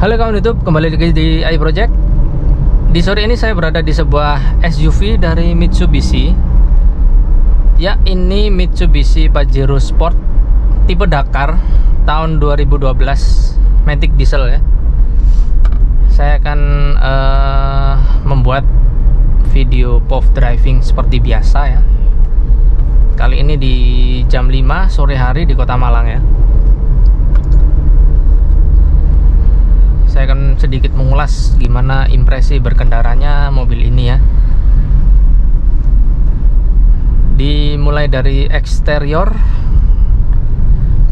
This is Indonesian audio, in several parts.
Halo kawan YouTube, kembali lagi di iProject. Di sore ini saya berada di sebuah SUV dari Mitsubishi. Ya, ini Mitsubishi Pajero Sport tipe Dakar tahun 2012, Matic diesel ya. Saya akan membuat video POV driving seperti biasa ya. Kali ini di jam 5 sore hari di Kota Malang ya. Saya akan sedikit mengulas gimana impresi berkendaranya mobil ini ya. Dimulai dari eksterior.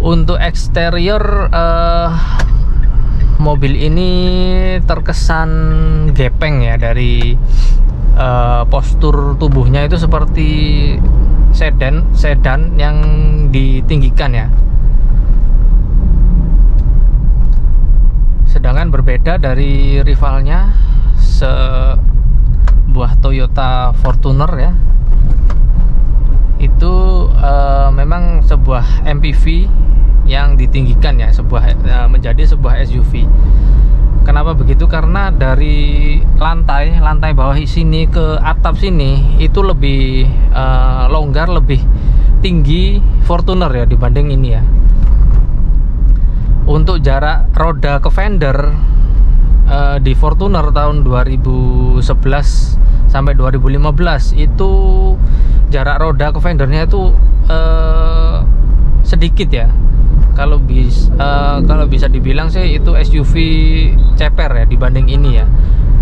Untuk eksterior mobil ini terkesan gepeng ya, dari postur tubuhnya itu seperti sedan yang ditinggikan ya. Sedangkan berbeda dari rivalnya, sebuah Toyota Fortuner ya, itu memang sebuah MPV yang ditinggikan ya, menjadi sebuah SUV. Kenapa begitu? Karena dari lantai bawah sini ke atap sini itu lebih longgar, lebih tinggi Fortuner ya dibanding ini ya. Untuk jarak roda ke fender di Fortuner tahun 2011 sampai 2015 itu jarak roda ke fendernya itu sedikit ya. Kalau bisa dibilang sih itu SUV ceper ya dibanding ini ya.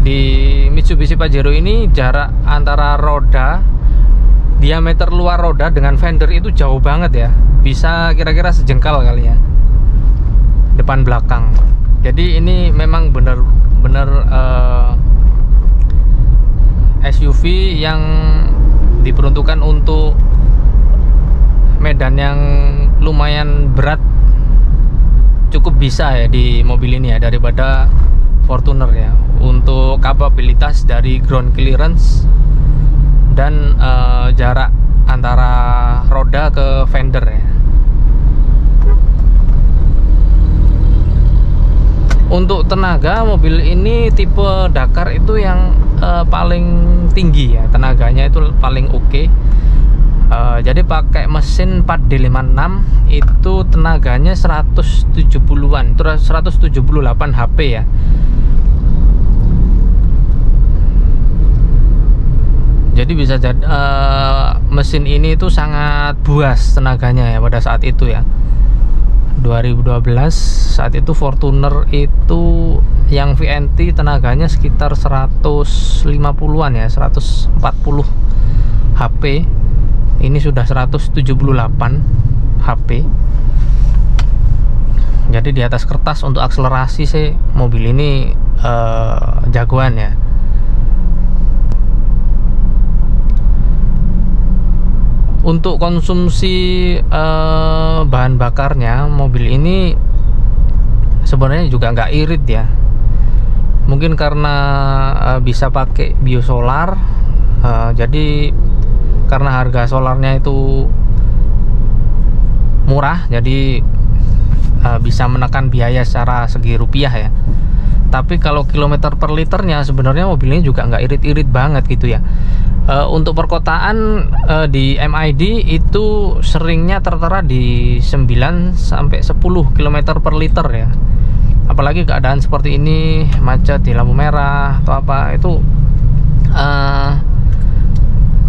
Di Mitsubishi Pajero ini jarak antara roda, diameter luar roda dengan fender itu jauh banget ya. Bisa kira-kira sejengkal kali ya, depan belakang. Jadi ini memang benar-benar SUV yang diperuntukkan untuk medan yang lumayan berat, cukup bisa ya di mobil ini ya daripada Fortuner ya. Untuk kapabilitas dari ground clearance dan jarak antara roda ke fender ya. Untuk tenaga, mobil ini tipe Dakar itu yang paling tinggi ya, tenaganya itu paling oke. Jadi pakai mesin 4D56 itu tenaganya 170-an, 178 HP ya. Jadi bisa jadi mesin ini itu sangat buas tenaganya ya pada saat itu ya. 2012 saat itu Fortuner itu yang VNT tenaganya sekitar 150-an ya, 140 HP. Ini sudah 178 HP. Jadi di atas kertas untuk akselerasi sih mobil ini jagoan ya. Untuk konsumsi bahan bakarnya, mobil ini sebenarnya juga nggak irit ya. Mungkin karena bisa pakai biosolar, jadi karena harga solarnya itu murah, jadi bisa menekan biaya secara segi rupiah ya. Tapi kalau kilometer per liternya sebenarnya mobil ini juga nggak irit-irit banget gitu ya. Untuk perkotaan di MID itu seringnya tertera di 9 sampai 10 km per liter ya. Apalagi keadaan seperti ini, macet di lampu merah atau apa, itu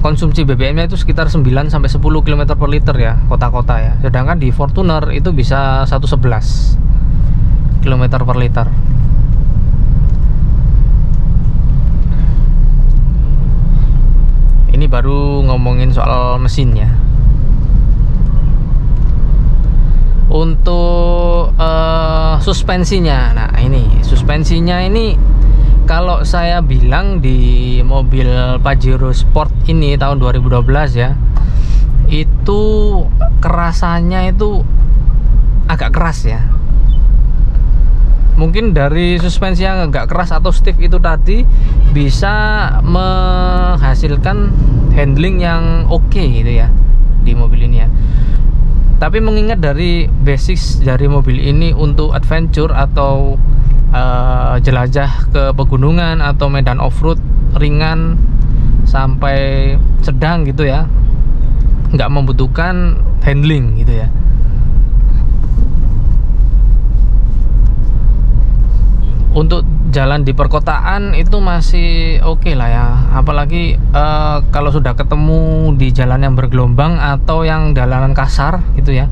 konsumsi BBM-nya itu sekitar 9 sampai 10 km per liter ya, kota-kota ya. Sedangkan di Fortuner itu bisa 111 km per liter. Ini baru ngomongin soal mesinnya. Untuk suspensinya, nah ini suspensinya ini kalau saya bilang di mobil Pajero Sport ini tahun 2012 ya, itu kerasannya itu agak keras ya. Mungkin dari suspensi yang agak keras atau stiff itu tadi bisa menghasilkan handling yang oke gitu ya di mobil ini ya. Tapi mengingat dari basics dari mobil ini untuk adventure atau jelajah ke pegunungan atau medan off-road ringan sampai sedang gitu ya, nggak membutuhkan handling gitu ya. Untuk jalan di perkotaan itu masih oke lah ya, apalagi kalau sudah ketemu di jalan yang bergelombang atau yang jalanan kasar gitu ya,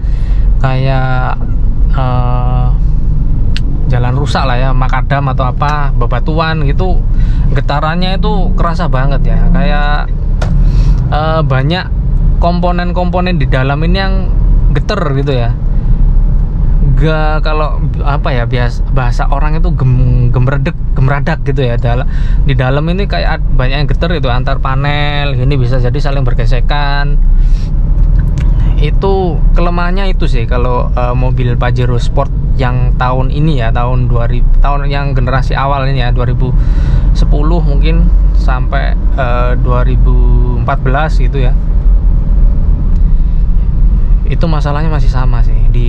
kayak jalan rusak lah ya, makadam atau apa, bebatuan gitu, getarannya itu kerasa banget ya. Kayak banyak komponen-komponen di dalam ini yang geter gitu ya. Gak, kalau apa ya, bahasa orang itu gemeradak gitu ya. Di dalam ini kayak banyak yang geter itu, antar panel ini bisa jadi saling bergesekan. Itu kelemahannya itu sih kalau mobil Pajero Sport yang tahun ini ya, tahun yang generasi awal ini ya, 2010 mungkin sampai 2014 gitu ya. Itu masalahnya masih sama sih, di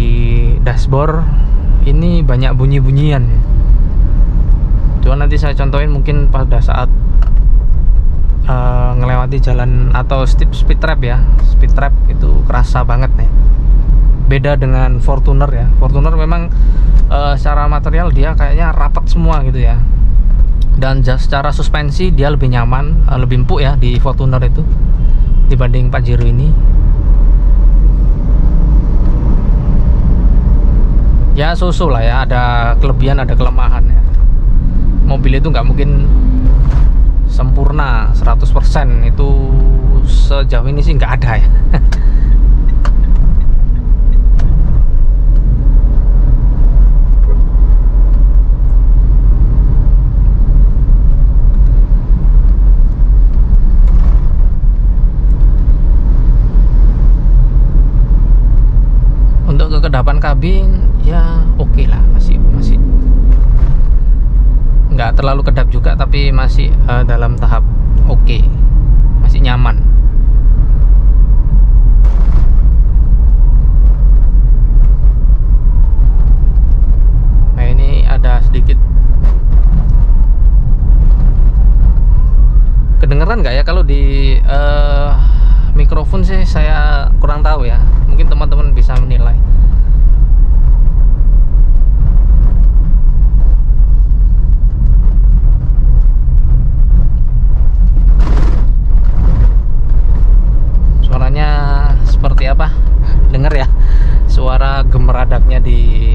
dashboard ini banyak bunyi-bunyian. Cuma nanti saya contohin mungkin pada saat ngelewati jalan atau speed trap ya. Speed trap itu kerasa banget nih. Beda dengan Fortuner ya. Fortuner memang secara material dia kayaknya rapat semua gitu ya. Dan secara suspensi dia lebih nyaman, lebih empuk ya di Fortuner itu dibanding Pajero ini. Ya so-so lah ya, ada kelebihan ada kelemahan ya. Mobil itu nggak mungkin sempurna 100%, itu sejauh ini sih nggak ada ya. Untuk kekedapan kabin ya oke lah, masih nggak terlalu kedap juga, tapi masih dalam tahap oke, masih nyaman. Nah ini ada sedikit kedengeran nggak ya kalau di mikrofon sih, saya kurang tahu ya, mungkin teman-teman bisa menilai. Suaranya seperti apa? Dengar ya, suara gemeradaknya di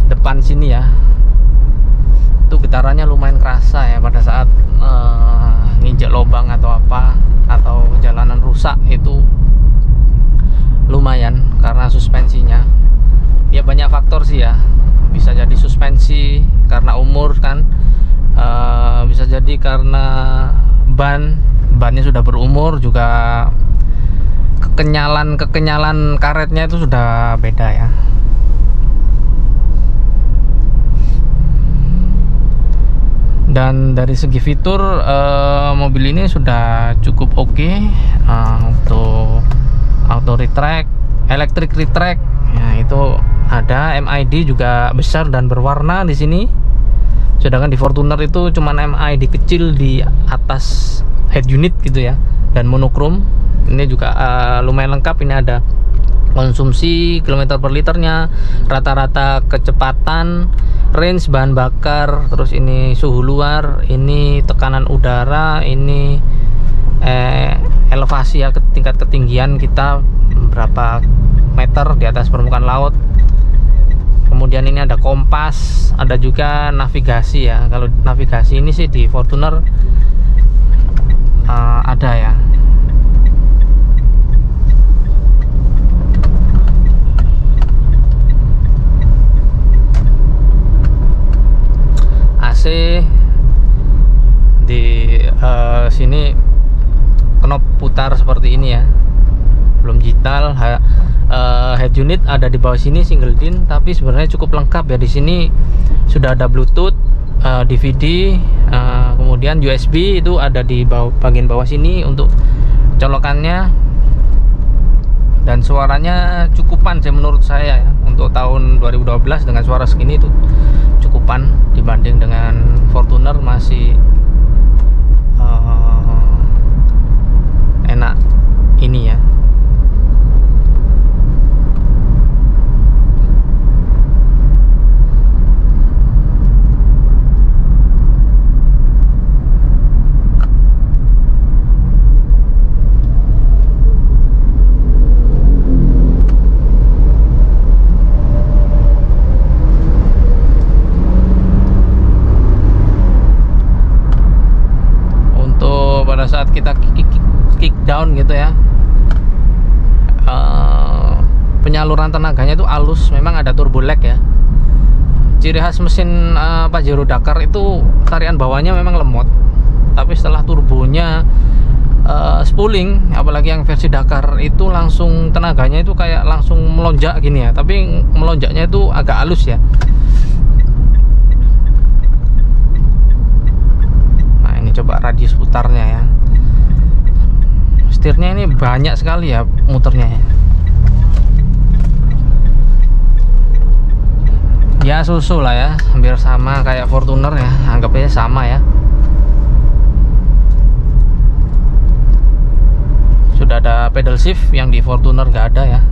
depan sini ya. Itu getarannya lumayan kerasa ya pada saat nginjek lubang atau apa, atau jalanan rusak, itu lumayan karena suspensinya. Ya banyak faktor sih ya, bisa jadi suspensi karena umur kan, bisa jadi karena bannya sudah berumur juga, kekenyalan karetnya itu sudah beda ya. Dan dari segi fitur mobil ini sudah cukup oke. Untuk auto retract, electric retract ya, itu ada. MID juga besar dan berwarna di sini, sedangkan di Fortuner itu cuman MID kecil di atas head unit gitu ya, dan monokrom. Ini juga lumayan lengkap. Ini ada konsumsi kilometer per liternya, rata-rata kecepatan, range bahan bakar, terus ini suhu luar, ini tekanan udara, ini elevasi ya, tingkat ketinggian kita berapa meter di atas permukaan laut. Kemudian ini ada kompas, ada juga navigasi ya. Kalau navigasi ini sih di Fortuner ada ya. AC di sini knop putar seperti ini ya, belum digital. Head unit ada di bawah sini, single din, tapi sebenarnya cukup lengkap ya. Di sini sudah ada Bluetooth, DVD, kemudian USB itu ada di bagian bawah sini untuk colokannya. Dan suaranya cukupan sih menurut saya ya, untuk tahun 2012 dengan suara segini itu kecukupan dibanding dengan Fortuner, masih enak ini ya. Pada saat kita kick down gitu ya, penyaluran tenaganya itu halus, memang ada turbo lag ya. Ciri khas mesin Pajero Dakar itu tarian bawahnya memang lemot, tapi setelah turbonya spooling, apalagi yang versi Dakar itu langsung tenaganya itu kayak langsung melonjak gini ya, tapi melonjaknya itu agak halus ya. Coba radius putarnya ya, setirnya ini banyak sekali ya muternya ya. Susu lah ya, hampir sama kayak Fortuner ya, anggap aja sama ya. Sudah ada pedal shift yang di Fortuner nggak ada ya.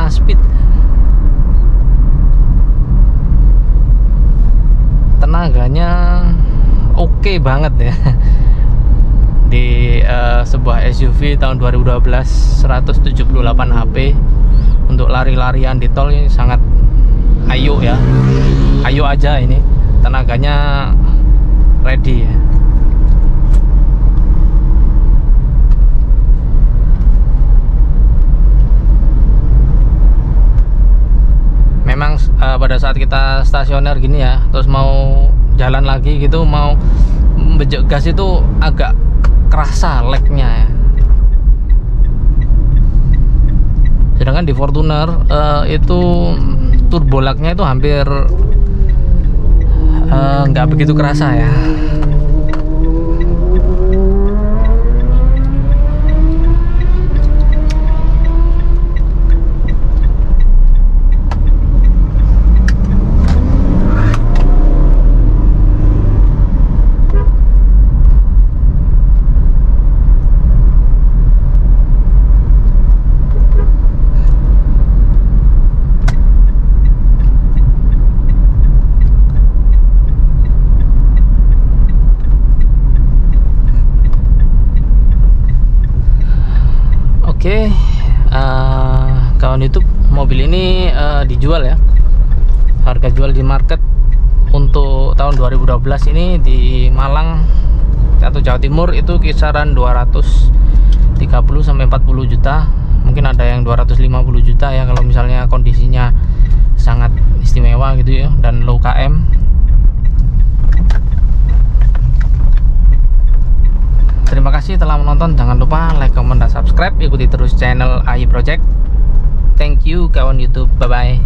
Speed tenaganya oke banget ya di sebuah SUV tahun 2012 178 HP untuk lari-larian di tol ini sangat ayo ya, ayo aja, ini tenaganya ready ya. Memang pada saat kita stasioner gini ya, terus mau jalan lagi gitu, mau bejek gas itu agak kerasa lagnya ya. Sedangkan di Fortuner itu turbo lagnya itu hampir nggak begitu kerasa ya. Oke, kawan YouTube, mobil ini dijual ya. Harga jual di market untuk tahun 2012 ini di Malang atau Jawa Timur itu kisaran 230 sampai 40 juta. Mungkin ada yang 250 juta ya kalau misalnya kondisinya sangat istimewa gitu ya, dan low KM. Terima kasih telah menonton. Jangan lupa like, comment, dan subscribe. Ikuti terus channel AI Project. Thank you kawan YouTube. Bye bye.